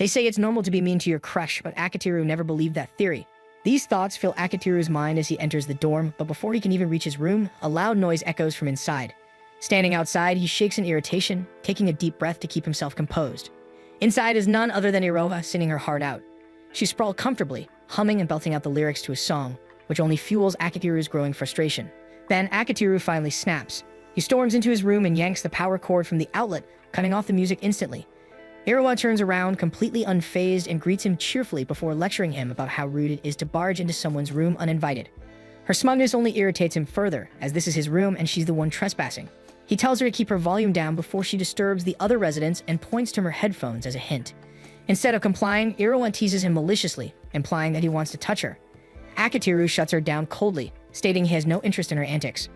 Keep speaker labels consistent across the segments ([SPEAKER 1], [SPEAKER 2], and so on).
[SPEAKER 1] They say it's normal to be mean to your crush, but Akiteru never believed that theory. These thoughts fill Akiteru's mind as he enters the dorm, but before he can even reach his room, a loud noise echoes from inside. Standing outside, he shakes in irritation, taking a deep breath to keep himself composed. Inside is none other than Iroa singing her heart out. She sprawled comfortably, humming and belting out the lyrics to a song, which only fuels Akiteru's growing frustration. Then Akiteru finally snaps. He storms into his room and yanks the power cord from the outlet, cutting off the music instantly. Iroa turns around, completely unfazed, and greets him cheerfully before lecturing him about how rude it is to barge into someone's room uninvited. Her smugness only irritates him further, as this is his room and she's the one trespassing. He tells her to keep her volume down before she disturbs the other residents and points to her headphones as a hint. Instead of complying, Iroa teases him maliciously, implying that he wants to touch her. Akiteru shuts her down coldly, stating he has no interest in her antics.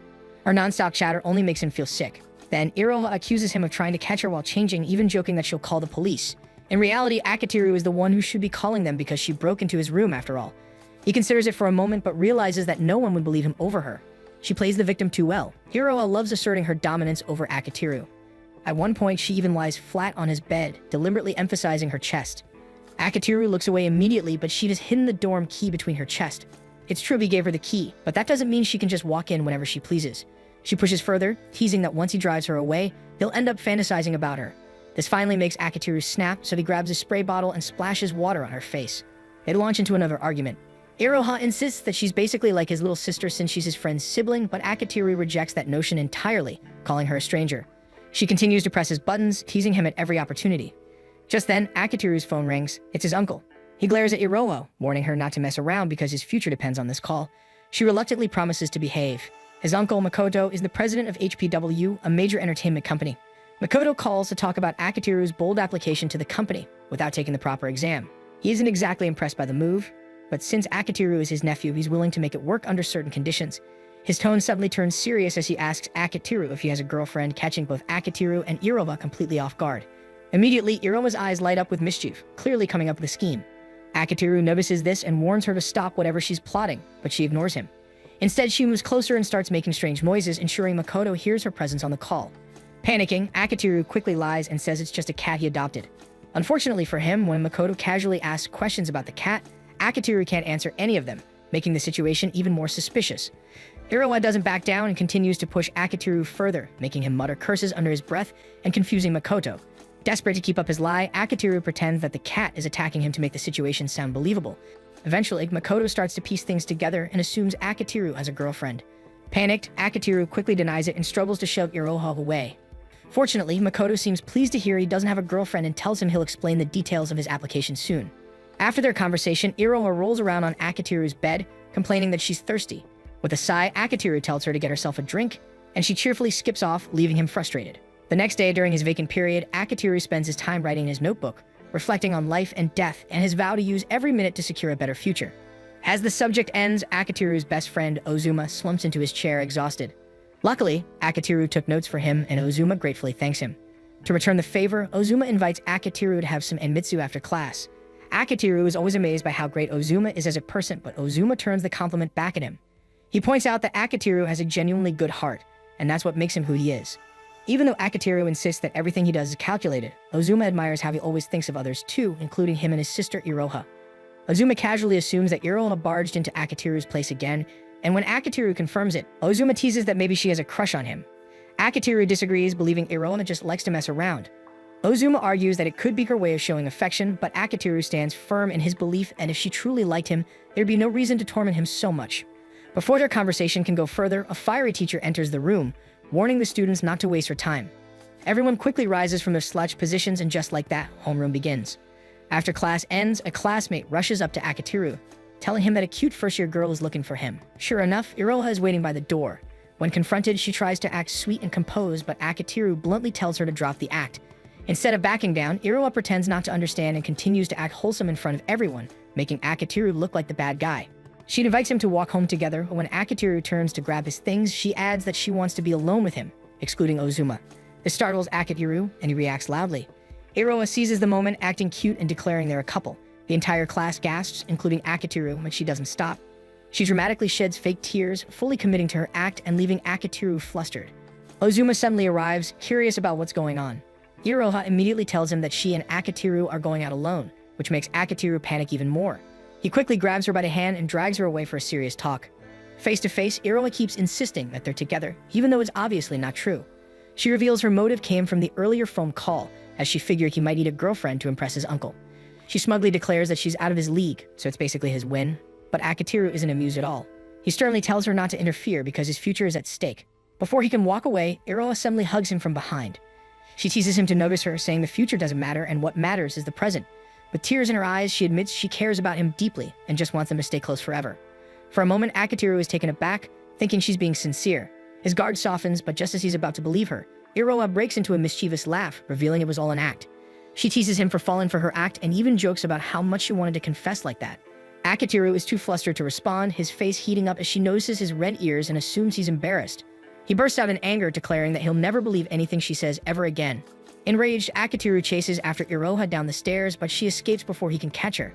[SPEAKER 1] Her non-stop chatter only makes him feel sick. Then, Iroha accuses him of trying to catch her while changing, even joking that she'll call the police. In reality, Akiteru is the one who should be calling them because she broke into his room after all. He considers it for a moment but realizes that no one would believe him over her. She plays the victim too well. Iroha loves asserting her dominance over Akiteru. At one point, she even lies flat on his bed, deliberately emphasizing her chest. Akiteru looks away immediately, but she has hidden the dorm key between her chest. It's true he gave her the key, but that doesn't mean she can just walk in whenever she pleases. She pushes further, teasing that once he drives her away, they'll end up fantasizing about her. This finally makes Akiteru snap, so he grabs a spray bottle and splashes water on her face. They launch into another argument. Iroha insists that she's basically like his little sister since she's his friend's sibling, but Akiteru rejects that notion entirely, calling her a stranger. She continues to press his buttons, teasing him at every opportunity. Just then, Akiteru's phone rings. It's his uncle. He glares at Iroha, warning her not to mess around because his future depends on this call. She reluctantly promises to behave. His uncle, Makoto, is the president of HP1-3, a major entertainment company. Makoto calls to talk about Akiteru's bold application to the company without taking the proper exam. He isn't exactly impressed by the move, but since Akiteru is his nephew, he's willing to make it work under certain conditions. His tone suddenly turns serious as he asks Akiteru if he has a girlfriend, catching both Akiteru and Iroha completely off guard. Immediately, Iroha's eyes light up with mischief, clearly coming up with a scheme. Akiteru notices this and warns her to stop whatever she's plotting, but she ignores him. Instead, she moves closer and starts making strange noises, ensuring Makoto hears her presence on the call. Panicking, Akiteru quickly lies and says it's just a cat he adopted. Unfortunately for him, when Makoto casually asks questions about the cat, Akiteru can't answer any of them, making the situation even more suspicious. Iroha doesn't back down and continues to push Akiteru further, making him mutter curses under his breath and confusing Makoto. Desperate to keep up his lie, Akiteru pretends that the cat is attacking him to make the situation sound believable. Eventually, Makoto starts to piece things together and assumes Akiteru has a girlfriend. Panicked, Akiteru quickly denies it and struggles to shove Iroha away. Fortunately, Makoto seems pleased to hear he doesn't have a girlfriend and tells him he'll explain the details of his application soon. After their conversation, Iroha rolls around on Akiteru's bed, complaining that she's thirsty. With a sigh, Akiteru tells her to get herself a drink, and she cheerfully skips off, leaving him frustrated. The next day, during his vacant period, Akiteru spends his time writing in his notebook, reflecting on life and death and his vow to use every minute to secure a better future. As the subject ends, Akiteru's best friend, Ozuma, slumps into his chair exhausted. Luckily, Akiteru took notes for him, and Ozuma gratefully thanks him. To return the favor, Ozuma invites Akiteru to have some enmitsu after class. Akiteru is always amazed by how great Ozuma is as a person, but Ozuma turns the compliment back at him. He points out that Akiteru has a genuinely good heart, and that's what makes him who he is. Even though Akiteru insists that everything he does is calculated, Ozuma admires how he always thinks of others too, including him and his sister Iroha. Ozuma casually assumes that Iroha barged into Akiteru's place again, and when Akiteru confirms it, Ozuma teases that maybe she has a crush on him. Akiteru disagrees, believing Iroha just likes to mess around. Ozuma argues that it could be her way of showing affection, but Akiteru stands firm in his belief, and if she truly liked him, there'd be no reason to torment him so much. Before their conversation can go further, a fiery teacher enters the room, warning the students not to waste her time. Everyone quickly rises from their slouched positions, and just like that, homeroom begins. After class ends, a classmate rushes up to Akiteru, telling him that a cute first-year girl is looking for him. Sure enough, Iroha is waiting by the door. When confronted, she tries to act sweet and composed, but Akiteru bluntly tells her to drop the act. Instead of backing down, Iroha pretends not to understand and continues to act wholesome in front of everyone, making Akiteru look like the bad guy. She invites him to walk home together, but when Akiteru turns to grab his things, she adds that she wants to be alone with him, excluding Ozuma. This startles Akiteru, and he reacts loudly. Iroha seizes the moment, acting cute and declaring they're a couple. The entire class gasps, including Akiteru, but she doesn't stop. She dramatically sheds fake tears, fully committing to her act and leaving Akiteru flustered. Ozuma suddenly arrives, curious about what's going on. Iroha immediately tells him that she and Akatiru are going out alone, which makes Akatiru panic even more. He quickly grabs her by the hand and drags her away for a serious talk. Face to face, Iroha keeps insisting that they're together, even though it's obviously not true. She reveals her motive came from the earlier phone call, as she figured he might need a girlfriend to impress his uncle. She smugly declares that she's out of his league, so it's basically his win. But Akatiru isn't amused at all. He sternly tells her not to interfere because his future is at stake. Before he can walk away, Iroha suddenly hugs him from behind. She teases him to notice her, saying the future doesn't matter and what matters is the present. With tears in her eyes, she admits she cares about him deeply and just wants them to stay close forever. For a moment, Akatiru is taken aback, thinking she's being sincere. His guard softens, but just as he's about to believe her, Iroha breaks into a mischievous laugh, revealing it was all an act. She teases him for falling for her act and even jokes about how much she wanted to confess like that. Akatiru is too flustered to respond, his face heating up as she notices his red ears and assumes he's embarrassed. He bursts out in anger, declaring that he'll never believe anything she says ever again. Enraged, Akatiru chases after Iroha down the stairs, but she escapes before he can catch her.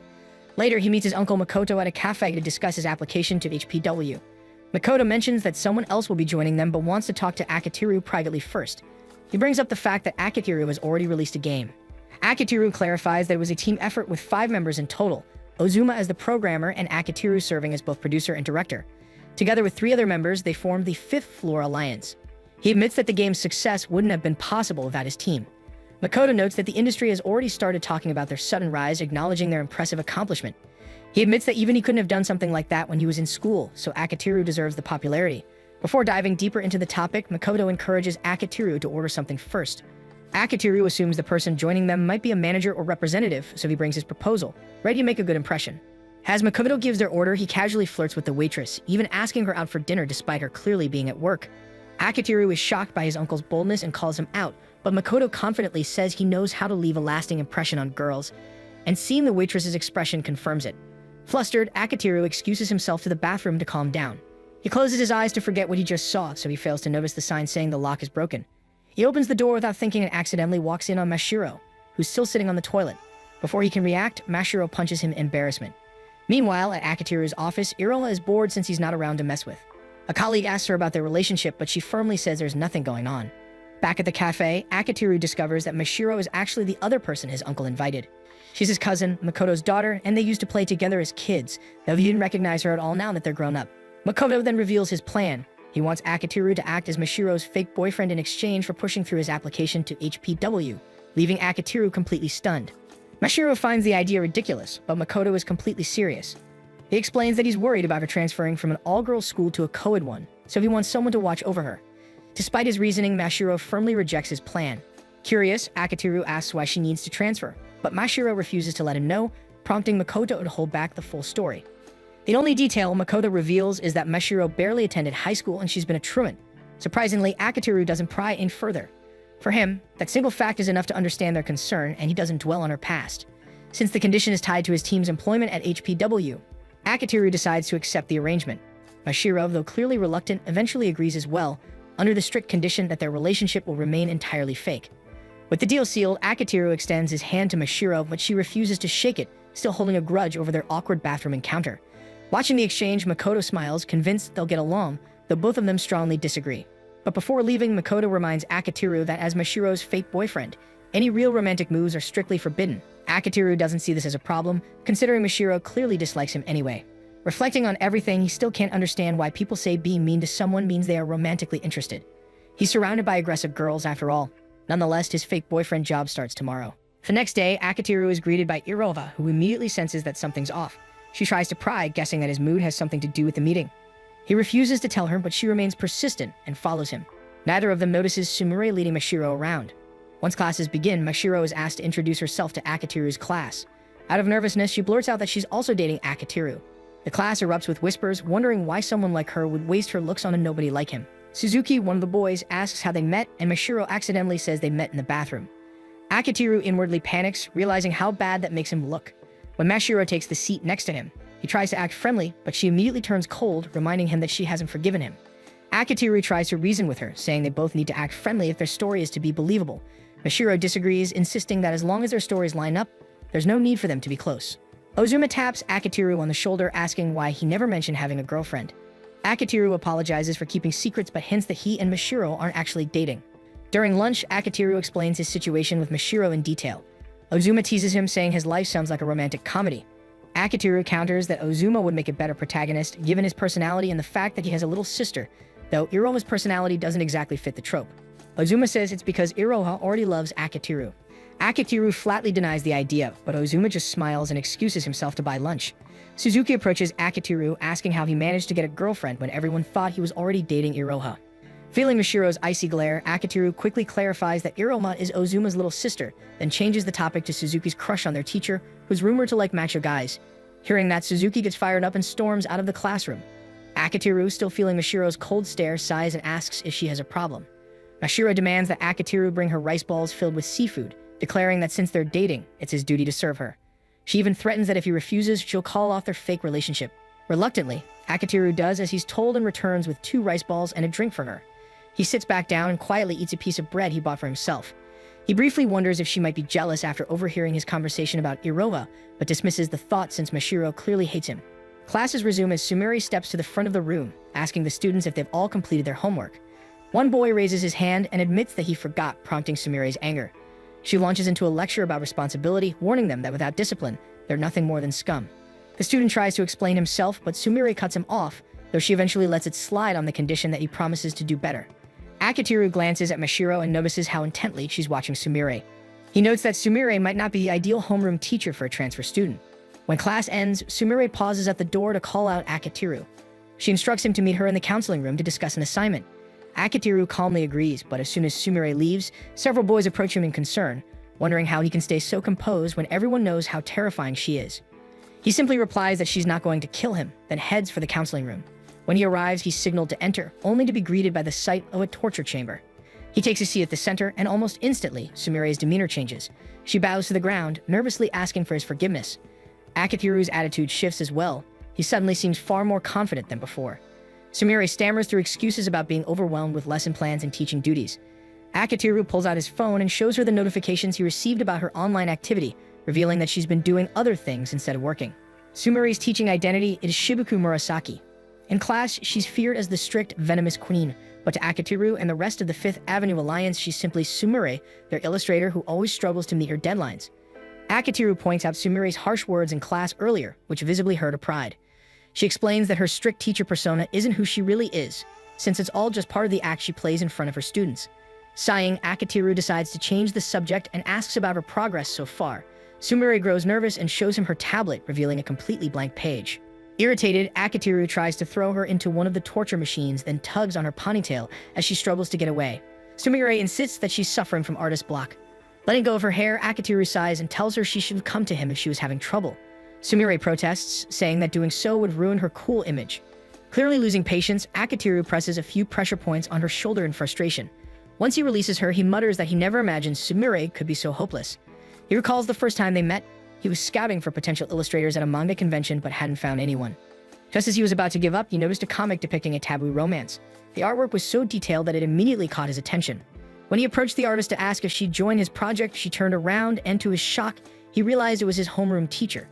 [SPEAKER 1] Later, he meets his uncle Makoto at a cafe to discuss his application to HPW. Makoto mentions that someone else will be joining them but wants to talk to Akatiru privately first. He brings up the fact that Akatiru has already released a game. Akatiru clarifies that it was a team effort with 5 members in total, Ozuma as the programmer and Akatiru serving as both producer and director. Together with 3 other members, they formed the Fifth Floor Alliance. He admits that the game's success wouldn't have been possible without his team. Makoto notes that the industry has already started talking about their sudden rise, acknowledging their impressive accomplishment. He admits that even he couldn't have done something like that when he was in school, so Akatiru deserves the popularity. Before diving deeper into the topic, Makoto encourages Akatiru to order something first. Akatiru assumes the person joining them might be a manager or representative, so he brings his proposal, ready to make a good impression. As Makoto gives their order, he casually flirts with the waitress, even asking her out for dinner despite her clearly being at work. Akatiru is shocked by his uncle's boldness and calls him out, but Makoto confidently says he knows how to leave a lasting impression on girls, and seeing the waitress's expression confirms it. Flustered, Akatiru excuses himself to the bathroom to calm down. He closes his eyes to forget what he just saw, so he fails to notice the sign saying the lock is broken. He opens the door without thinking and accidentally walks in on Mashiro, who's still sitting on the toilet. Before he can react, Mashiro punches him in embarrassment. Meanwhile, at Akatiru's office, Iroha is bored since he's not around to mess with. A colleague asks her about their relationship, but she firmly says there's nothing going on. Back at the cafe, Akatiru discovers that Mashiro is actually the other person his uncle invited. She's his cousin, Makoto's daughter, and they used to play together as kids, though he didn't recognize her at all now that they're grown up. Makoto then reveals his plan. He wants Akatiru to act as Mashiro's fake boyfriend in exchange for pushing through his application to HPW, leaving Akatiru completely stunned. Mashiro finds the idea ridiculous, but Makoto is completely serious. He explains that he's worried about her transferring from an all-girls school to a co-ed one, so he wants someone to watch over her. Despite his reasoning, Mashiro firmly rejects his plan. Curious, Akatiru asks why she needs to transfer, but Mashiro refuses to let him know, prompting Makoto to hold back the full story. The only detail Makoto reveals is that Mashiro barely attended high school and she's been a truant. Surprisingly, Akatiru doesn't pry any further. For him, that single fact is enough to understand their concern, and he doesn't dwell on her past. Since the condition is tied to his team's employment at HPW, Akatiru decides to accept the arrangement. Mashiro, though clearly reluctant, eventually agrees as well, under the strict condition that their relationship will remain entirely fake. With the deal sealed, Akatiru extends his hand to Mashiro, but she refuses to shake it, still holding a grudge over their awkward bathroom encounter. Watching the exchange, Makoto smiles, convinced they'll get along, though both of them strongly disagree. But before leaving, Makoto reminds Akatiru that as Mashiro's fake boyfriend, any real romantic moves are strictly forbidden. Akatiru doesn't see this as a problem, considering Mashiro clearly dislikes him anyway. Reflecting on everything, he still can't understand why people say being mean to someone means they are romantically interested. He's surrounded by aggressive girls after all. Nonetheless, his fake boyfriend job starts tomorrow. The next day, Akatiru is greeted by Iroha, who immediately senses that something's off. She tries to pry, guessing that his mood has something to do with the meeting. He refuses to tell her, but she remains persistent and follows him. Neither of them notices Sumire leading Mashiro around. Once classes begin, Mashiro is asked to introduce herself to Akatiru's class. Out of nervousness, she blurts out that she's also dating Akatiru. The class erupts with whispers, wondering why someone like her would waste her looks on a nobody like him. Suzuki, one of the boys, asks how they met, and Mashiro accidentally says they met in the bathroom. Akatiru inwardly panics, realizing how bad that makes him look. When Mashiro takes the seat next to him, he tries to act friendly, but she immediately turns cold, reminding him that she hasn't forgiven him. Akatiru tries to reason with her, saying they both need to act friendly if their story is to be believable. Mashiro disagrees, insisting that as long as their stories line up, there's no need for them to be close. Ozuma taps Akatiru on the shoulder, asking why he never mentioned having a girlfriend. Akatiru apologizes for keeping secrets but hints that he and Mashiro aren't actually dating. During lunch, Akitiru explains his situation with Mashiro in detail. Ozuma teases him, saying his life sounds like a romantic comedy. Akitiru counters that Ozuma would make a better protagonist, given his personality and the fact that he has a little sister, though Iroha's personality doesn't exactly fit the trope. Ozuma says it's because Iroha already loves Akitiru. Akitiru flatly denies the idea, but Ozuma just smiles and excuses himself to buy lunch. Suzuki approaches Akitiru, asking how he managed to get a girlfriend when everyone thought he was already dating Iroha. Feeling Mashiro's icy glare, Akitiru quickly clarifies that Iroha is Ozuma's little sister, then changes the topic to Suzuki's crush on their teacher, who's rumored to like macho guys. Hearing that, Suzuki gets fired up and storms out of the classroom. Akitiru, still feeling Mashiro's cold stare, sighs and asks if she has a problem. Mashiro demands that Akitiru bring her rice balls filled with seafood, declaring that since they're dating, it's his duty to serve her. She even threatens that if he refuses, she'll call off their fake relationship. Reluctantly, Akitiru does as he's told and returns with 2 rice balls and a drink for her. He sits back down and quietly eats a piece of bread he bought for himself. He briefly wonders if she might be jealous after overhearing his conversation about Iroha, but dismisses the thought since Mashiro clearly hates him. Classes resume as Sumire steps to the front of the room, asking the students if they've all completed their homework. One boy raises his hand and admits that he forgot, prompting Sumire's anger. She launches into a lecture about responsibility, warning them that without discipline, they're nothing more than scum. The student tries to explain himself, but Sumire cuts him off, though she eventually lets it slide on the condition that he promises to do better. Akitiru glances at Mashiro and notices how intently she's watching Sumire. He notes that Sumire might not be the ideal homeroom teacher for a transfer student. When class ends, Sumire pauses at the door to call out Akitiru. She instructs him to meet her in the counseling room to discuss an assignment. Akitiru calmly agrees, but as soon as Sumire leaves, several boys approach him in concern, wondering how he can stay so composed when everyone knows how terrifying she is. He simply replies that she's not going to kill him, then heads for the counseling room. When he arrives, he's signaled to enter, only to be greeted by the sight of a torture chamber. He takes a seat at the center, and almost instantly, Sumire's demeanor changes. She bows to the ground, nervously asking for his forgiveness. Akitiru's attitude shifts as well. He suddenly seems far more confident than before. Sumire stammers through excuses about being overwhelmed with lesson plans and teaching duties. Akitiru pulls out his phone and shows her the notifications he received about her online activity, revealing that she's been doing other things instead of working. Sumire's teaching identity is Shibuku Murasaki. In class, she's feared as the strict, venomous queen, but to Akitiru and the rest of the Fifth Avenue Alliance, she's simply Sumire, their illustrator who always struggles to meet her deadlines. Akitiru points out Sumire's harsh words in class earlier, which visibly hurt her pride. She explains that her strict teacher persona isn't who she really is, since it's all just part of the act she plays in front of her students. Sighing, Akitiru decides to change the subject and asks about her progress so far. Sumire grows nervous and shows him her tablet, revealing a completely blank page. Irritated, Akitiru tries to throw her into one of the torture machines, then tugs on her ponytail as she struggles to get away. Sumire insists that she's suffering from artist block. Letting go of her hair, Akitiru sighs and tells her she should come to him if she was having trouble. Sumire protests, saying that doing so would ruin her cool image. Clearly losing patience, Akitiru presses a few pressure points on her shoulder in frustration. Once he releases her, he mutters that he never imagined Sumire could be so hopeless. He recalls the first time they met. He was scouting for potential illustrators at a manga convention but hadn't found anyone. Just as he was about to give up, he noticed a comic depicting a taboo romance. The artwork was so detailed that it immediately caught his attention. When he approached the artist to ask if she'd join his project, she turned around, and to his shock, he realized it was his homeroom teacher.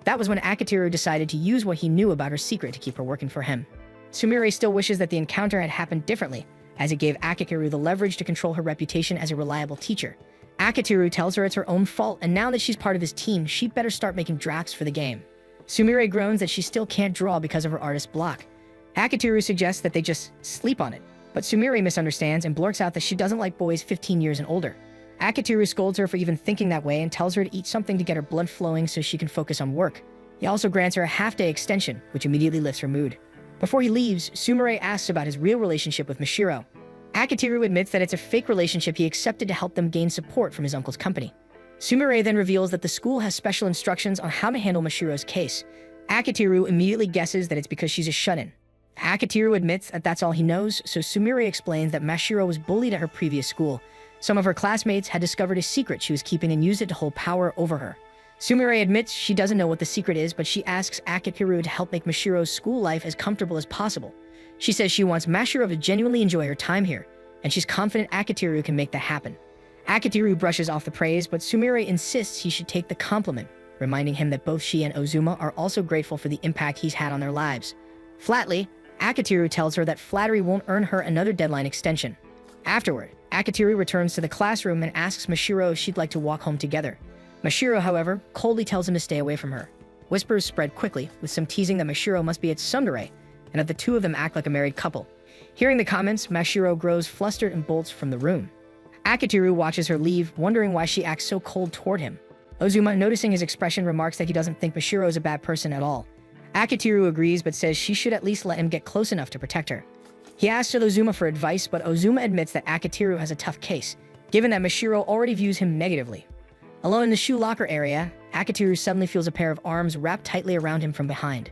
[SPEAKER 1] That was when Akitiru decided to use what he knew about her secret to keep her working for him. Sumire still wishes that the encounter had happened differently, as it gave Akitiru the leverage to control her reputation as a reliable teacher. Akitiru tells her it's her own fault, and now that she's part of his team, she'd better start making drafts for the game. Sumire groans that she still can't draw because of her artist block. Akitiru suggests that they just sleep on it, but Sumire misunderstands and blurts out that she doesn't like boys 15 years and older. Akitiru scolds her for even thinking that way and tells her to eat something to get her blood flowing so she can focus on work. He also grants her a half-day extension, which immediately lifts her mood. Before he leaves, Sumire asks about his real relationship with Mashiro. Akitiru admits that it's a fake relationship he accepted to help them gain support from his uncle's company. Sumire then reveals that the school has special instructions on how to handle Mashiro's case. Akitiru immediately guesses that it's because she's a shut-in. Akitiru admits that that's all he knows, so Sumire explains that Mashiro was bullied at her previous school. Some of her classmates had discovered a secret she was keeping and used it to hold power over her. Sumire admits she doesn't know what the secret is, but she asks Akitiru to help make Mashiro's school life as comfortable as possible. She says she wants Mashiro to genuinely enjoy her time here, and she's confident Akitiru can make that happen. Akitiru brushes off the praise, but Sumire insists he should take the compliment, reminding him that both she and Ozuma are also grateful for the impact he's had on their lives. Flatly, Akitiru tells her that flattery won't earn her another deadline extension. Afterward, Akitiru returns to the classroom and asks Mashiro if she'd like to walk home together. Mashiro, however, coldly tells him to stay away from her. Whispers spread quickly, with some teasing that Mashiro must be its tsundere, and that the two of them act like a married couple. Hearing the comments, Mashiro grows flustered and bolts from the room. Akitiru watches her leave, wondering why she acts so cold toward him. Ozuma, noticing his expression, remarks that he doesn't think Mashiro is a bad person at all. Akitiru agrees but says she should at least let him get close enough to protect her. He asks Ozuma for advice, but Ozuma admits that Akitiru has a tough case, given that Mashiro already views him negatively. Alone in the shoe locker area, Akitiru suddenly feels a pair of arms wrapped tightly around him from behind.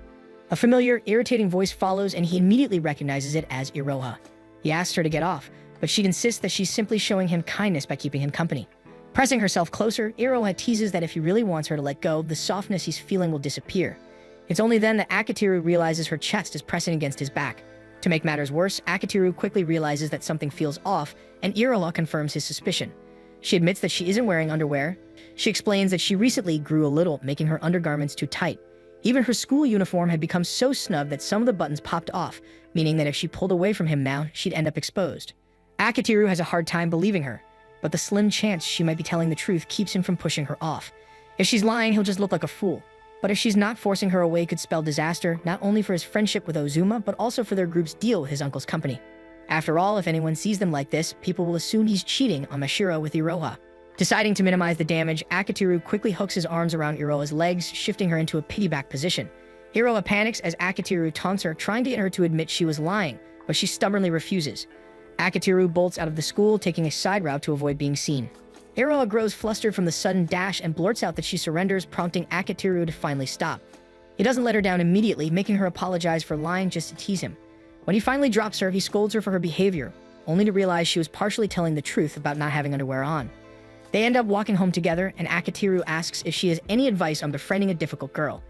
[SPEAKER 1] A familiar, irritating voice follows and he immediately recognizes it as Iroha. He asks her to get off, but she insists that she's simply showing him kindness by keeping him company. Pressing herself closer, Iroha teases that if he really wants her to let go, the softness he's feeling will disappear. It's only then that Akitiru realizes her chest is pressing against his back. To make matters worse, Akitiru quickly realizes that something feels off, and Iroha confirms his suspicion. She admits that she isn't wearing underwear. She explains that she recently grew a little, making her undergarments too tight. Even her school uniform had become so snug that some of the buttons popped off, meaning that if she pulled away from him now, she'd end up exposed. Akitiru has a hard time believing her, but the slim chance she might be telling the truth keeps him from pushing her off. If she's lying, he'll just look like a fool. But if she's not, forcing her away could spell disaster, not only for his friendship with Ozuma, but also for their group's deal with his uncle's company. After all, if anyone sees them like this, people will assume he's cheating on Mashiro with Iroha. Deciding to minimize the damage, Akitiru quickly hooks his arms around Iroha's legs, shifting her into a piggyback position. Iroha panics as Akitiru taunts her, trying to get her to admit she was lying, but she stubbornly refuses. Akitiru bolts out of the school, taking a side route to avoid being seen. Iroha grows flustered from the sudden dash and blurts out that she surrenders, prompting Akitiru to finally stop. He doesn't let her down immediately, making her apologize for lying just to tease him. When he finally drops her, he scolds her for her behavior, only to realize she was partially telling the truth about not having underwear on. They end up walking home together, and Akitiru asks if she has any advice on befriending a difficult girl.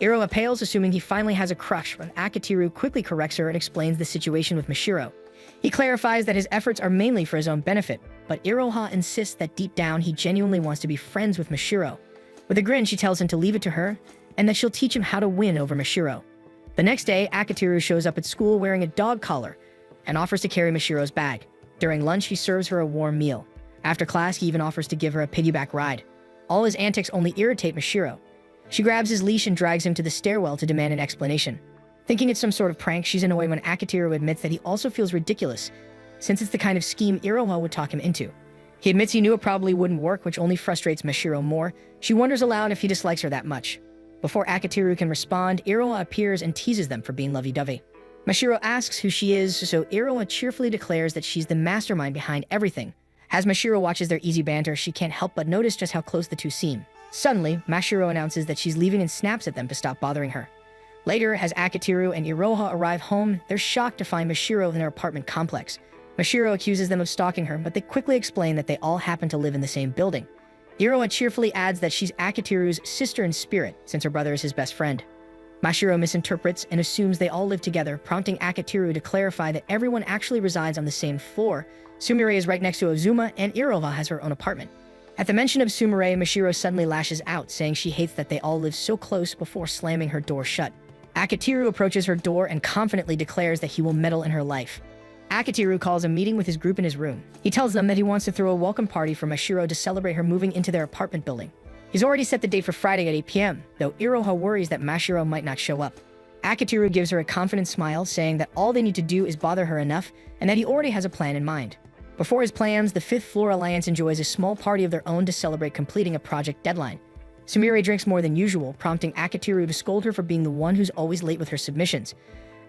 [SPEAKER 1] Iroha pales, assuming he finally has a crush, but Akitiru quickly corrects her and explains the situation with Mashiro. He clarifies that his efforts are mainly for his own benefit, but Iroha insists that deep down he genuinely wants to be friends with Mashiro. With a grin, she tells him to leave it to her, and that she'll teach him how to win over Mashiro. The next day, Akitiru shows up at school wearing a dog collar and offers to carry Mashiro's bag. During lunch, he serves her a warm meal. After class, he even offers to give her a piggyback ride. All his antics only irritate Mashiro. She grabs his leash and drags him to the stairwell to demand an explanation. Thinking it's some sort of prank, she's annoyed when Akitiru admits that he also feels ridiculous, since it's the kind of scheme Iroha would talk him into. He admits he knew it probably wouldn't work, which only frustrates Mashiro more. She wonders aloud if he dislikes her that much. Before Akitiru can respond, Iroha appears and teases them for being lovey-dovey. Mashiro asks who she is, so Iroha cheerfully declares that she's the mastermind behind everything. As Mashiro watches their easy banter, she can't help but notice just how close the two seem. Suddenly, Mashiro announces that she's leaving and snaps at them to stop bothering her. Later, as Akitiru and Iroha arrive home, they're shocked to find Mashiro in their apartment complex. Mashiro accuses them of stalking her, but they quickly explain that they all happen to live in the same building. Iroha cheerfully adds that she's Akitiru's sister in spirit, since her brother is his best friend. Mashiro misinterprets and assumes they all live together, prompting Akitiru to clarify that everyone actually resides on the same floor. Sumire is right next to Ozuma, and Iroha has her own apartment. At the mention of Sumire, Mashiro suddenly lashes out, saying she hates that they all live so close before slamming her door shut. Akitiru approaches her door and confidently declares that he will meddle in her life. Akitiru calls a meeting with his group in his room. He tells them that he wants to throw a welcome party for Mashiro to celebrate her moving into their apartment building. He's already set the date for Friday at 8 p.m., though Iroha worries that Mashiro might not show up. Akitiru gives her a confident smile, saying that all they need to do is bother her enough, and that he already has a plan in mind. Before his plans, the Fifth Floor Alliance enjoys a small party of their own to celebrate completing a project deadline. Sumire drinks more than usual, prompting Akitiru to scold her for being the one who's always late with her submissions.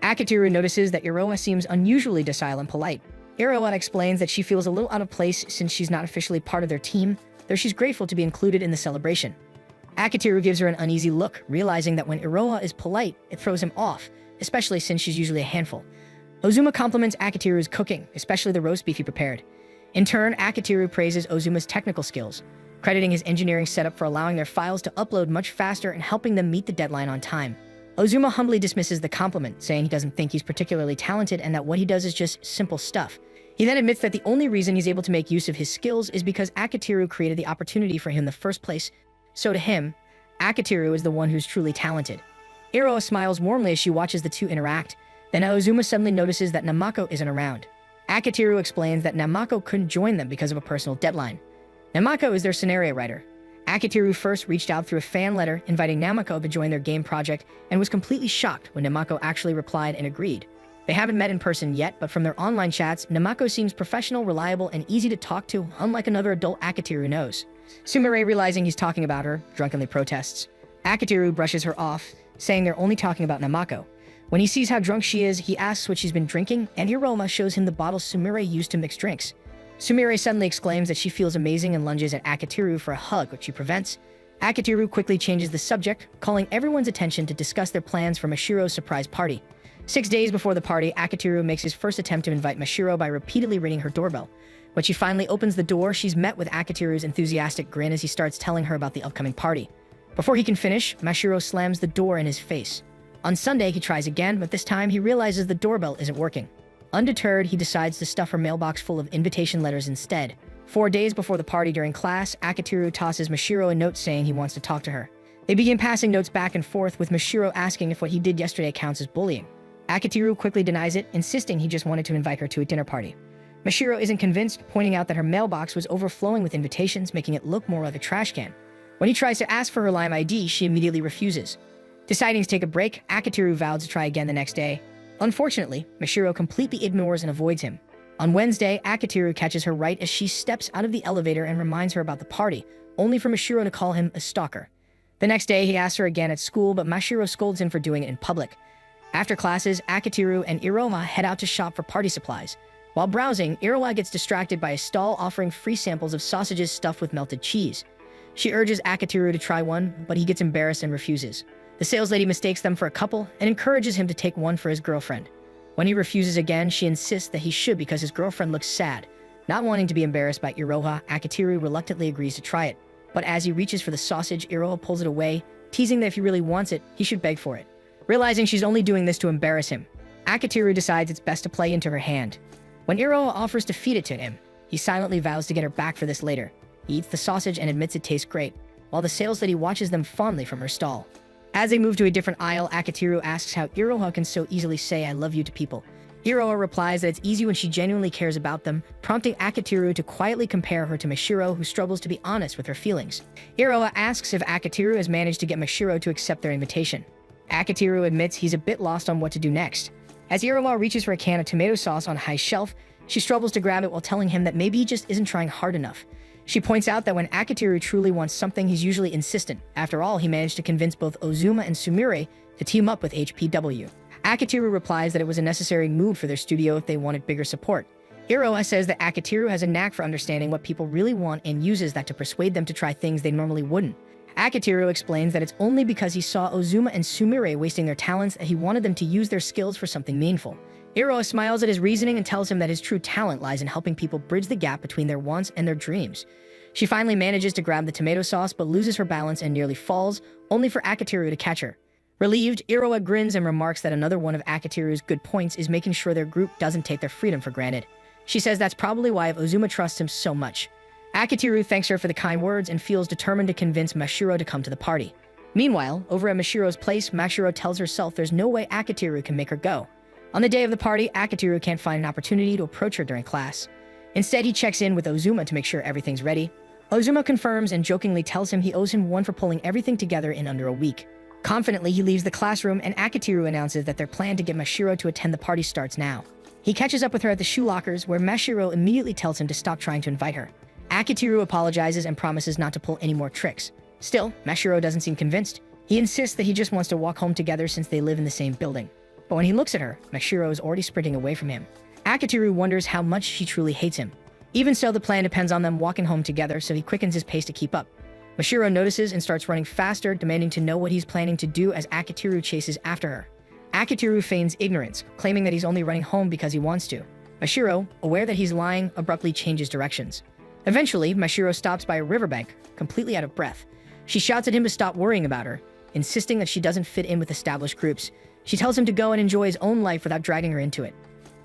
[SPEAKER 1] Akitiru notices that Iroha seems unusually docile and polite. Iroha explains that she feels a little out of place since she's not officially part of their team, though she's grateful to be included in the celebration. Akitiru gives her an uneasy look, realizing that when Iroha is polite, it throws him off, especially since she's usually a handful. Ozuma compliments Akitiru's cooking, especially the roast beef he prepared. In turn, Akitiru praises Ozuma's technical skills, crediting his engineering setup for allowing their files to upload much faster and helping them meet the deadline on time. Ozuma humbly dismisses the compliment, saying he doesn't think he's particularly talented and that what he does is just simple stuff. He then admits that the only reason he's able to make use of his skills is because Akitiru created the opportunity for him in the first place. So to him, Akitiru is the one who's truly talented. Iroha smiles warmly as she watches the two interact. Then Ozuma suddenly notices that Namako isn't around. Akitiru explains that Namako couldn't join them because of a personal deadline. Namako is their scenario writer. Akitiru first reached out through a fan letter inviting Namako to join their game project and was completely shocked when Namako actually replied and agreed. They haven't met in person yet, but from their online chats, Namako seems professional, reliable, and easy to talk to, unlike another adult Akitiru knows. Sumire, realizing he's talking about her, drunkenly protests. Akitiru brushes her off, saying they're only talking about Namako. When he sees how drunk she is, he asks what she's been drinking, and Iroa shows him the bottle Sumire used to mix drinks. Sumire suddenly exclaims that she feels amazing and lunges at Akitiru for a hug, which she prevents. Akitiru quickly changes the subject, calling everyone's attention to discuss their plans for Mashiro's surprise party. 6 days before the party, Akitiru makes his first attempt to invite Mashiro by repeatedly ringing her doorbell. When she finally opens the door, she's met with Akitiru's enthusiastic grin as he starts telling her about the upcoming party. Before he can finish, Mashiro slams the door in his face. On Sunday, he tries again, but this time he realizes the doorbell isn't working. Undeterred, he decides to stuff her mailbox full of invitation letters instead. 4 days before the party during class, Akitiru tosses Mashiro a note saying he wants to talk to her. They begin passing notes back and forth, with Mashiro asking if what he did yesterday counts as bullying. Akitiru quickly denies it, insisting he just wanted to invite her to a dinner party. Mashiro isn't convinced, pointing out that her mailbox was overflowing with invitations, making it look more like a trash can. When he tries to ask for her Lime ID, she immediately refuses. Deciding to take a break, Akitiru vowed to try again the next day. Unfortunately, Mashiro completely ignores and avoids him. On Wednesday, Akitiru catches her right as she steps out of the elevator and reminds her about the party, only for Mashiro to call him a stalker. The next day, he asks her again at school, but Mashiro scolds him for doing it in public. After classes, Akitiru and Iroa head out to shop for party supplies. While browsing, Iroa gets distracted by a stall offering free samples of sausages stuffed with melted cheese. She urges Akitiru to try one, but he gets embarrassed and refuses. The saleslady mistakes them for a couple and encourages him to take one for his girlfriend. When he refuses again, she insists that he should because his girlfriend looks sad. Not wanting to be embarrassed by Iroha, Akitiru reluctantly agrees to try it. But as he reaches for the sausage, Iroha pulls it away, teasing that if he really wants it, he should beg for it. Realizing she's only doing this to embarrass him, Akitiru decides it's best to play into her hand. When Iroha offers to feed it to him, he silently vows to get her back for this later. He eats the sausage and admits it tastes great, while the saleslady watches them fondly from her stall. As they move to a different aisle, Akitiru asks how Iroha can so easily say "I love you" to people. Iroha replies that it's easy when she genuinely cares about them, prompting Akitiru to quietly compare her to Mashiro, who struggles to be honest with her feelings. Iroha asks if Akitiru has managed to get Mashiro to accept their invitation. Akitiru admits he's a bit lost on what to do next. As Iroha reaches for a can of tomato sauce on a high shelf, she struggles to grab it while telling him that maybe he just isn't trying hard enough. She points out that when Akitiru truly wants something, he's usually insistent. After all, he managed to convince both Ozuma and Sumire to team up with HPW. Akitiru replies that it was a necessary move for their studio if they wanted bigger support. Iroha says that Akitiru has a knack for understanding what people really want and uses that to persuade them to try things they normally wouldn't. Akitiru explains that it's only because he saw Ozuma and Sumire wasting their talents that he wanted them to use their skills for something meaningful. Iroha smiles at his reasoning and tells him that his true talent lies in helping people bridge the gap between their wants and their dreams. She finally manages to grab the tomato sauce but loses her balance and nearly falls, only for Akitiru to catch her. Relieved, Iroha grins and remarks that another one of Akitiru's good points is making sure their group doesn't take their freedom for granted. She says that's probably why Ozuma trusts him so much. Akitiru thanks her for the kind words and feels determined to convince Mashiro to come to the party. Meanwhile, over at Mashiro's place, Mashiro tells herself there's no way Akitiru can make her go. On the day of the party, Akitiru can't find an opportunity to approach her during class. Instead, he checks in with Ozuma to make sure everything's ready. Ozuma confirms and jokingly tells him he owes him one for pulling everything together in under a week. Confidently, he leaves the classroom and Akitiru announces that their plan to get Mashiro to attend the party starts now. He catches up with her at the shoe lockers, where Mashiro immediately tells him to stop trying to invite her. Akitiru apologizes and promises not to pull any more tricks. Still, Mashiro doesn't seem convinced. He insists that he just wants to walk home together since they live in the same building. But when he looks at her, Mashiro is already sprinting away from him. Akitiru wonders how much she truly hates him. Even so, the plan depends on them walking home together, so he quickens his pace to keep up. Mashiro notices and starts running faster, demanding to know what he's planning to do as Akitiru chases after her. Akitiru feigns ignorance, claiming that he's only running home because he wants to. Mashiro, aware that he's lying, abruptly changes directions. Eventually, Mashiro stops by a riverbank, completely out of breath. She shouts at him to stop worrying about her, insisting that she doesn't fit in with established groups. She tells him to go and enjoy his own life without dragging her into it.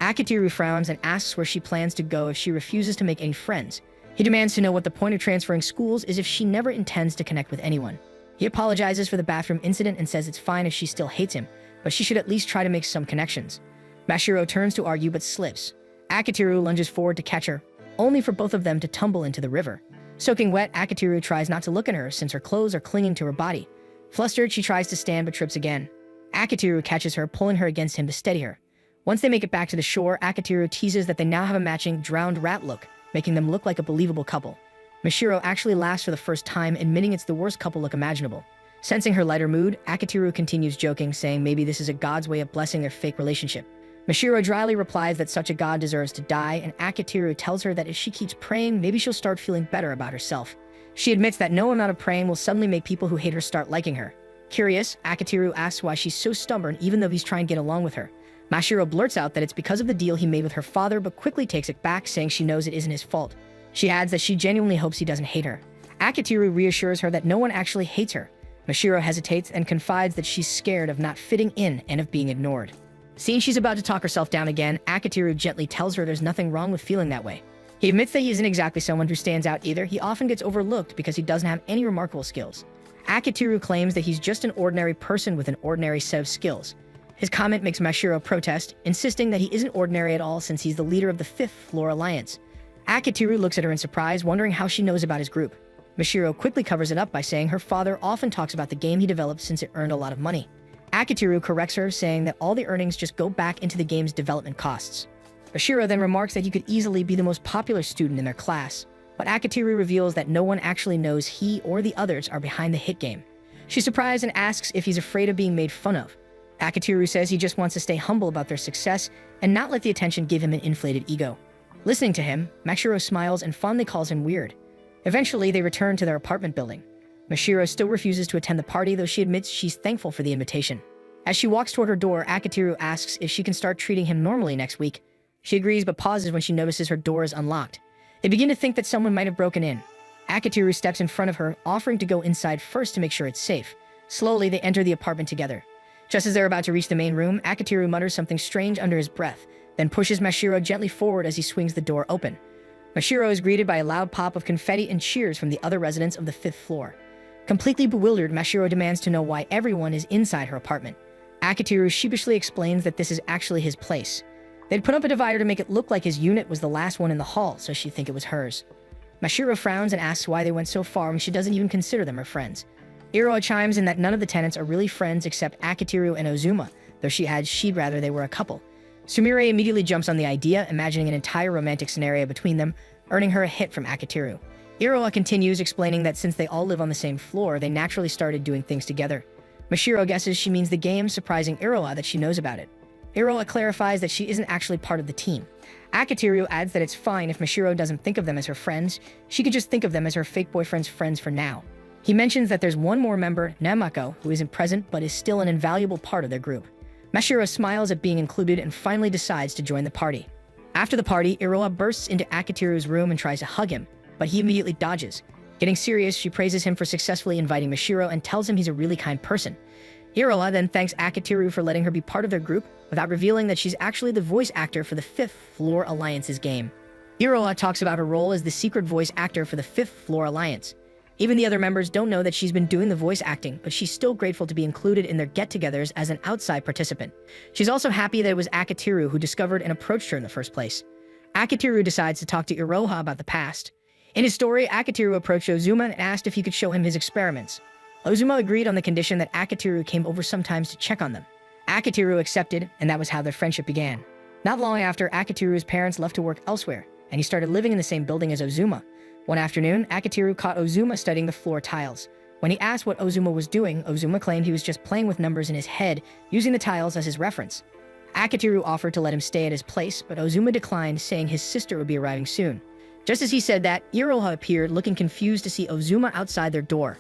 [SPEAKER 1] Akitiru frowns and asks where she plans to go if she refuses to make any friends. He demands to know what the point of transferring schools is if she never intends to connect with anyone. He apologizes for the bathroom incident and says it's fine if she still hates him, but she should at least try to make some connections. Mashiro turns to argue but slips. Akitiru lunges forward to catch her, only for both of them to tumble into the river. Soaking wet, Akitiru tries not to look at her since her clothes are clinging to her body. Flustered, she tries to stand but trips again. Akitiru catches her, pulling her against him to steady her. Once they make it back to the shore, Akitiru teases that they now have a matching drowned rat look, making them look like a believable couple. Mashiro actually laughs for the first time, admitting it's the worst couple look imaginable. Sensing her lighter mood, Akitiru continues joking, saying maybe this is a god's way of blessing their fake relationship. Mashiro dryly replies that such a god deserves to die, and Akitiru tells her that if she keeps praying, maybe she'll start feeling better about herself. She admits that no amount of praying will suddenly make people who hate her start liking her. Curious, Akitiru asks why she's so stubborn even though he's trying to get along with her. Mashiro blurts out that it's because of the deal he made with her father, but quickly takes it back, saying she knows it isn't his fault. She adds that she genuinely hopes he doesn't hate her. Akitiru reassures her that no one actually hates her. Mashiro hesitates and confides that she's scared of not fitting in and of being ignored. Seeing she's about to talk herself down again, Akitiru gently tells her there's nothing wrong with feeling that way. He admits that he isn't exactly someone who stands out either. He often gets overlooked because he doesn't have any remarkable skills. Akitiru claims that he's just an ordinary person with an ordinary set of skills. His comment makes Mashiro protest, insisting that he isn't ordinary at all since he's the leader of the 5th Floor Alliance. Akitiru looks at her in surprise, wondering how she knows about his group. Mashiro quickly covers it up by saying her father often talks about the game he developed since it earned a lot of money. Akitiru corrects her, saying that all the earnings just go back into the game's development costs. Mashiro then remarks that he could easily be the most popular student in their class, but Akitiru reveals that no one actually knows he or the others are behind the hit game. She's surprised and asks if he's afraid of being made fun of. Akitiru says he just wants to stay humble about their success and not let the attention give him an inflated ego. Listening to him, Mashiro smiles and fondly calls him weird. Eventually, they return to their apartment building. Mashiro still refuses to attend the party, though she admits she's thankful for the invitation. As she walks toward her door, Akitiru asks if she can start treating him normally next week. She agrees but pauses when she notices her door is unlocked. They begin to think that someone might have broken in. Akitiru steps in front of her, offering to go inside first to make sure it's safe. Slowly, they enter the apartment together. Just as they're about to reach the main room, Akitiru mutters something strange under his breath, then pushes Mashiro gently forward as he swings the door open. Mashiro is greeted by a loud pop of confetti and cheers from the other residents of the 5th floor. Completely bewildered, Mashiro demands to know why everyone is inside her apartment. Akitiru sheepishly explains that this is actually his place. They'd put up a divider to make it look like his unit was the last one in the hall, so she'd think it was hers. Mashiro frowns and asks why they went so far when she doesn't even consider them her friends. Iroa chimes in that none of the tenants are really friends except Akitiru and Ozuma, though she'd rather they were a couple. Sumire immediately jumps on the idea, imagining an entire romantic scenario between them, earning her a hit from Akitiru. Iroa continues, explaining that since they all live on the same floor, they naturally started doing things together. Mashiro guesses she means the game, surprising Iroa that she knows about it. Iroa clarifies that she isn't actually part of the team. Akitiru adds that it's fine if Mashiro doesn't think of them as her friends, she could just think of them as her fake boyfriend's friends for now. He mentions that there's one more member, Namako, who isn't present but is still an invaluable part of their group. Mashiro smiles at being included and finally decides to join the party. After the party, Iroa bursts into Akitiru's room and tries to hug him, but he immediately dodges. Getting serious, she praises him for successfully inviting Mashiro and tells him he's a really kind person. Iroa then thanks Akitiru for letting her be part of their group, without revealing that she's actually the voice actor for the 5th Floor Alliance's game. Iroa talks about her role as the secret voice actor for the 5th Floor Alliance. Even the other members don't know that she's been doing the voice acting, but she's still grateful to be included in their get-togethers as an outside participant. She's also happy that it was Akitiru who discovered and approached her in the first place. Akitiru decides to talk to Iroha about the past. In his story, Akitiru approached Ozuma and asked if he could show him his experiments. Ozuma agreed on the condition that Akitiru came over sometimes to check on them. Akitiru accepted, and that was how their friendship began. Not long after, Akitiru's parents left to work elsewhere, and he started living in the same building as Ozuma. One afternoon, Akitiru caught Ozuma studying the floor tiles. When he asked what Ozuma was doing, Ozuma claimed he was just playing with numbers in his head, using the tiles as his reference. Akitiru offered to let him stay at his place, but Ozuma declined, saying his sister would be arriving soon. Just as he said that, Iroha appeared, looking confused to see Ozuma outside their door.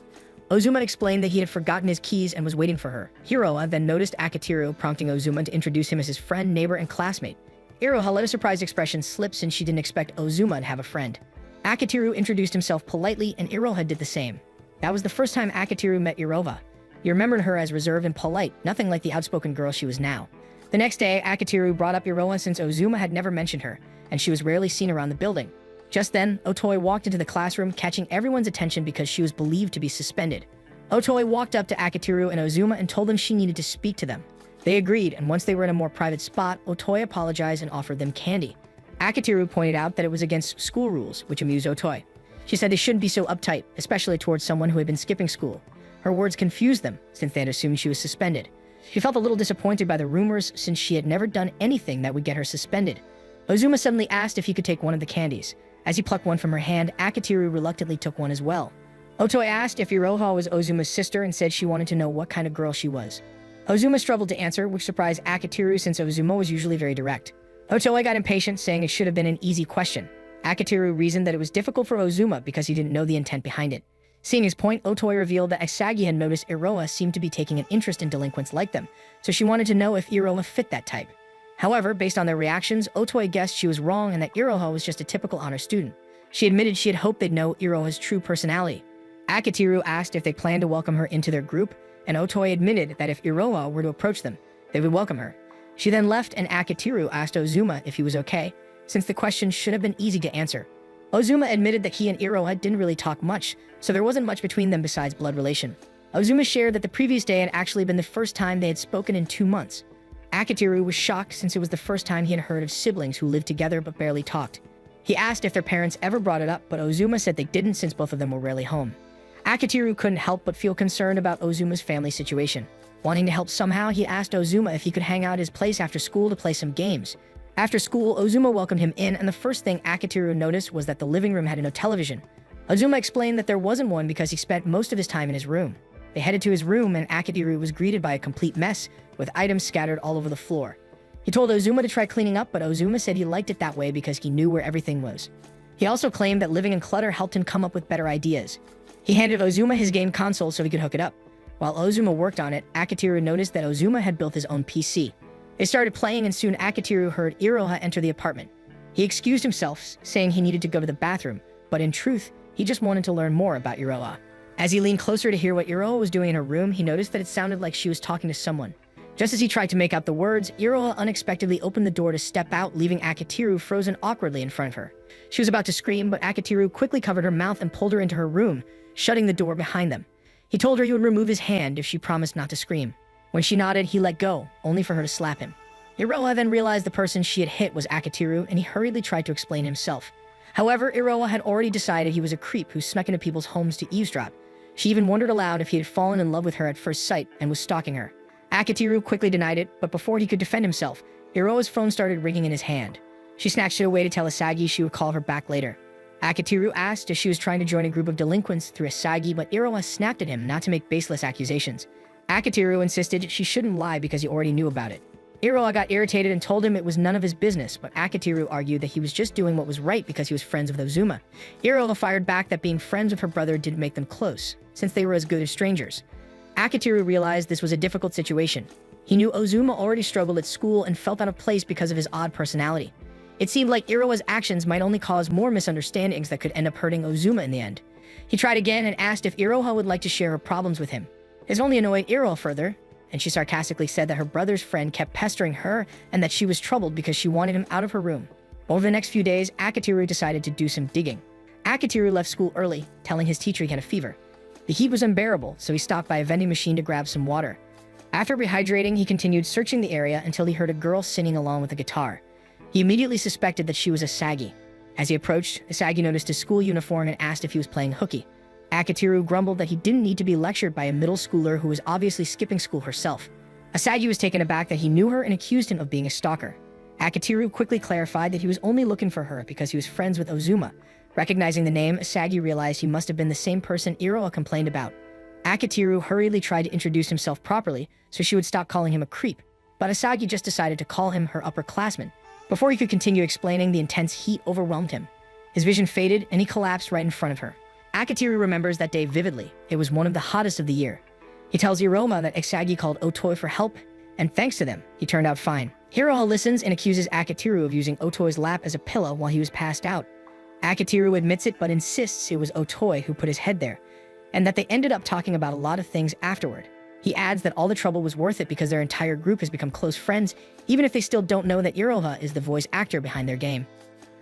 [SPEAKER 1] Ozuma explained that he had forgotten his keys and was waiting for her. Iroha then noticed Akitiru, prompting Ozuma to introduce him as his friend, neighbor, and classmate. Iroha let a surprised expression slip since she didn't expect Ozuma to have a friend. Akitiru introduced himself politely, and Iroha did the same. That was the first time Akitiru met Iroha. He remembered her as reserved and polite, nothing like the outspoken girl she was now. The next day, Akitiru brought up Iroha since Ozuma had never mentioned her, and she was rarely seen around the building. Just then, Otoi walked into the classroom, catching everyone's attention because she was believed to be suspended. Otoi walked up to Akitiru and Ozuma and told them she needed to speak to them. They agreed, and once they were in a more private spot, Otoi apologized and offered them candy. Akitiru pointed out that it was against school rules, which amused Otoi. She said they shouldn't be so uptight, especially towards someone who had been skipping school. Her words confused them, since they had assumed she was suspended. She felt a little disappointed by the rumors, since she had never done anything that would get her suspended. Ozuma suddenly asked if he could take one of the candies. As he plucked one from her hand, Akitiru reluctantly took one as well. Otoi asked if Iroha was Ozuma's sister and said she wanted to know what kind of girl she was. Ozuma struggled to answer, which surprised Akitiru since Ozuma was usually very direct. Otoi got impatient, saying it should have been an easy question. Akitiru reasoned that it was difficult for Ozuma because he didn't know the intent behind it. Seeing his point, Otoi revealed that Asagi had noticed Iroha seemed to be taking an interest in delinquents like them, so she wanted to know if Iroha fit that type. However, based on their reactions, Otoi guessed she was wrong and that Iroha was just a typical honor student. She admitted she had hoped they'd know Iroha's true personality. Akitiru asked if they planned to welcome her into their group, and Otoi admitted that if Iroha were to approach them, they would welcome her. She then left, and Akitiru asked Ozuma if he was okay, since the question should have been easy to answer. Ozuma admitted that he and Iroha didn't really talk much, so there wasn't much between them besides blood relation. Ozuma shared that the previous day had actually been the first time they had spoken in 2 months. Akitiru was shocked since it was the first time he had heard of siblings who lived together but barely talked. He asked if their parents ever brought it up, but Ozuma said they didn't since both of them were rarely home. Akitiru couldn't help but feel concerned about Ozuma's family situation. Wanting to help somehow, he asked Ozuma if he could hang out at his place after school to play some games. After school, Ozuma welcomed him in, and the first thing Akitiru noticed was that the living room had no television. Ozuma explained that there wasn't one because he spent most of his time in his room. They headed to his room, and Akitiru was greeted by a complete mess, with items scattered all over the floor. He told Ozuma to try cleaning up, but Ozuma said he liked it that way because he knew where everything was. He also claimed that living in clutter helped him come up with better ideas. He handed Ozuma his game console so he could hook it up. While Ozuma worked on it, Akitiru noticed that Ozuma had built his own PC. They started playing, and soon Akitiru heard Iroha enter the apartment. He excused himself, saying he needed to go to the bathroom, but in truth, he just wanted to learn more about Iroha. As he leaned closer to hear what Iroha was doing in her room, he noticed that it sounded like she was talking to someone. Just as he tried to make out the words, Iroha unexpectedly opened the door to step out, leaving Akitiru frozen awkwardly in front of her. She was about to scream, but Akitiru quickly covered her mouth and pulled her into her room, shutting the door behind them. He told her he would remove his hand if she promised not to scream. When she nodded, he let go, only for her to slap him. Iroha then realized the person she had hit was Akitiru, and he hurriedly tried to explain himself. However, Iroha had already decided he was a creep who snuck into people's homes to eavesdrop. She even wondered aloud if he had fallen in love with her at first sight and was stalking her. Akitiru quickly denied it, but before he could defend himself, Iroha's phone started ringing in his hand. She snatched it away to tell Asagi she would call her back later. Akitiru asked if she was trying to join a group of delinquents through Asagi, but Iroha snapped at him not to make baseless accusations. Akitiru insisted she shouldn't lie because he already knew about it. Iroha got irritated and told him it was none of his business, but Akitiru argued that he was just doing what was right because he was friends with Ozuma. Iroha fired back that being friends with her brother didn't make them close, since they were as good as strangers. Akitiru realized this was a difficult situation. He knew Ozuma already struggled at school and felt out of place because of his odd personality. It seemed like Iroha's actions might only cause more misunderstandings that could end up hurting Ozuma in the end. He tried again and asked if Iroha would like to share her problems with him. This only annoyed Iroha further, and she sarcastically said that her brother's friend kept pestering her and that she was troubled because she wanted him out of her room. Over the next few days, Akitiru decided to do some digging. Akitiru left school early, telling his teacher he had a fever. The heat was unbearable, so he stopped by a vending machine to grab some water. After rehydrating, he continued searching the area until he heard a girl singing along with a guitar. He immediately suspected that she was Asagi. As he approached, Asagi noticed his school uniform and asked if he was playing hooky. Akitiru grumbled that he didn't need to be lectured by a middle schooler who was obviously skipping school herself. Asagi was taken aback that he knew her and accused him of being a stalker. Akitiru quickly clarified that he was only looking for her because he was friends with Ozuma. Recognizing the name, Asagi realized he must have been the same person Iroha complained about. Akitiru hurriedly tried to introduce himself properly so she would stop calling him a creep, but Asagi just decided to call him her upperclassman. Before he could continue explaining, the intense heat overwhelmed him. His vision faded and he collapsed right in front of her. Akitiru remembers that day vividly. It was one of the hottest of the year. He tells Iroha that Asagi called Otoi for help, and thanks to them, he turned out fine. Iroha listens and accuses Akitiru of using Otoi's lap as a pillow while he was passed out. Akitiru admits it but insists it was Otoi who put his head there, and that they ended up talking about a lot of things afterward. He adds that all the trouble was worth it because their entire group has become close friends, even if they still don't know that Iroha is the voice actor behind their game.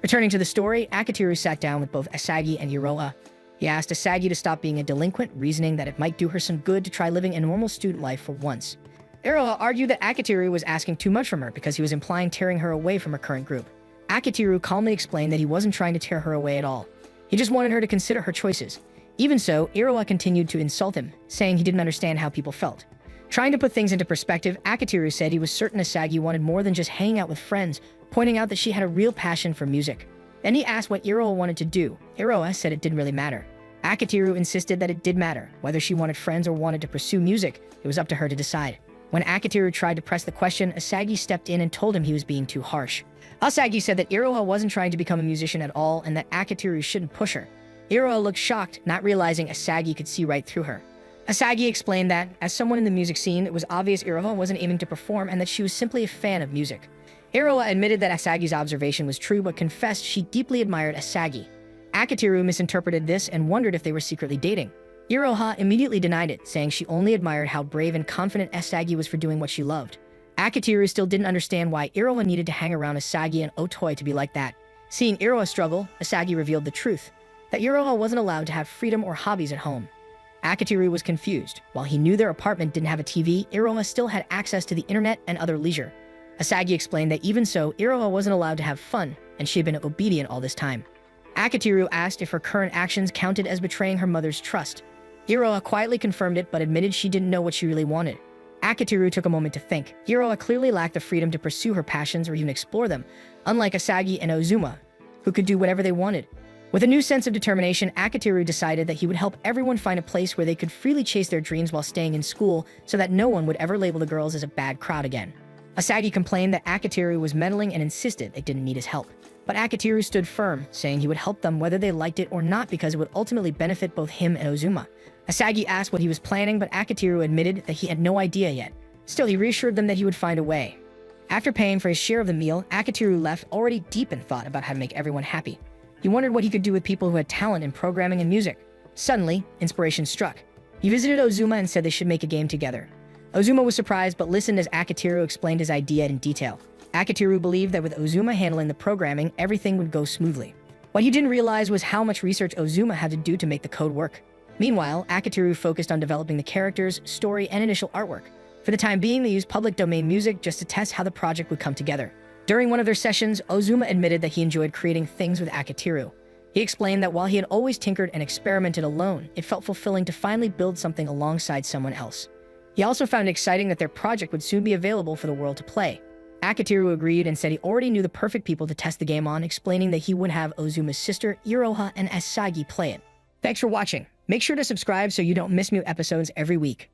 [SPEAKER 1] Returning to the story, Akitiru sat down with both Asagi and Iroha. He asked Asagi to stop being a delinquent, reasoning that it might do her some good to try living a normal student life for once. Iroha argued that Akitiru was asking too much from her because he was implying tearing her away from her current group. Akitiru calmly explained that he wasn't trying to tear her away at all. He just wanted her to consider her choices. Even so, Iroa continued to insult him, saying he didn't understand how people felt. Trying to put things into perspective, Akitiru said he was certain Asagi wanted more than just hanging out with friends, pointing out that she had a real passion for music. Then he asked what Iroa wanted to do. Iroa said it didn't really matter. Akitiru insisted that it did matter. Whether she wanted friends or wanted to pursue music, it was up to her to decide. When Akitiru tried to press the question, Asagi stepped in and told him he was being too harsh. Asagi said that Iroha wasn't trying to become a musician at all and that Akitiru shouldn't push her. Iroha looked shocked, not realizing Asagi could see right through her. Asagi explained that, as someone in the music scene, it was obvious Iroha wasn't aiming to perform and that she was simply a fan of music. Iroha admitted that Asagi's observation was true but confessed she deeply admired Asagi. Akitiru misinterpreted this and wondered if they were secretly dating. Iroha immediately denied it, saying she only admired how brave and confident Asagi was for doing what she loved. Akitiru still didn't understand why Iroha needed to hang around Asagi and Otoi to be like that. Seeing Iroha struggle, Asagi revealed the truth, that Iroha wasn't allowed to have freedom or hobbies at home. Akitiru was confused. While he knew their apartment didn't have a TV, Iroha still had access to the internet and other leisure. Asagi explained that even so, Iroha wasn't allowed to have fun, and she had been obedient all this time. Akitiru asked if her current actions counted as betraying her mother's trust. Iroha quietly confirmed it but admitted she didn't know what she really wanted. Akitiru took a moment to think. Iroha clearly lacked the freedom to pursue her passions or even explore them, unlike Asagi and Ozuma, who could do whatever they wanted. With a new sense of determination, Akitiru decided that he would help everyone find a place where they could freely chase their dreams while staying in school so that no one would ever label the girls as a bad crowd again. Asagi complained that Akitiru was meddling and insisted they didn't need his help. But Akitiru stood firm, saying he would help them whether they liked it or not because it would ultimately benefit both him and Ozuma. Asagi asked what he was planning, but Akitiru admitted that he had no idea yet. Still, he reassured them that he would find a way. After paying for his share of the meal, Akitiru left already deep in thought about how to make everyone happy. He wondered what he could do with people who had talent in programming and music. Suddenly, inspiration struck. He visited Ozuma and said they should make a game together. Ozuma was surprised but listened as Akitiru explained his idea in detail. Akitiru believed that with Ozuma handling the programming, everything would go smoothly. What he didn't realize was how much research Ozuma had to do to make the code work. Meanwhile, Akitiru focused on developing the characters, story, and initial artwork. For the time being, they used public domain music just to test how the project would come together. During one of their sessions, Ozuma admitted that he enjoyed creating things with Akitiru. He explained that while he had always tinkered and experimented alone, it felt fulfilling to finally build something alongside someone else. He also found it exciting that their project would soon be available for the world to play. Akitiru agreed and said he already knew the perfect people to test the game on, explaining that he would have Ozuma's sister, Iroha, and Asagi play it. Thanks for watching. Make sure to subscribe so you don't miss new episodes every week.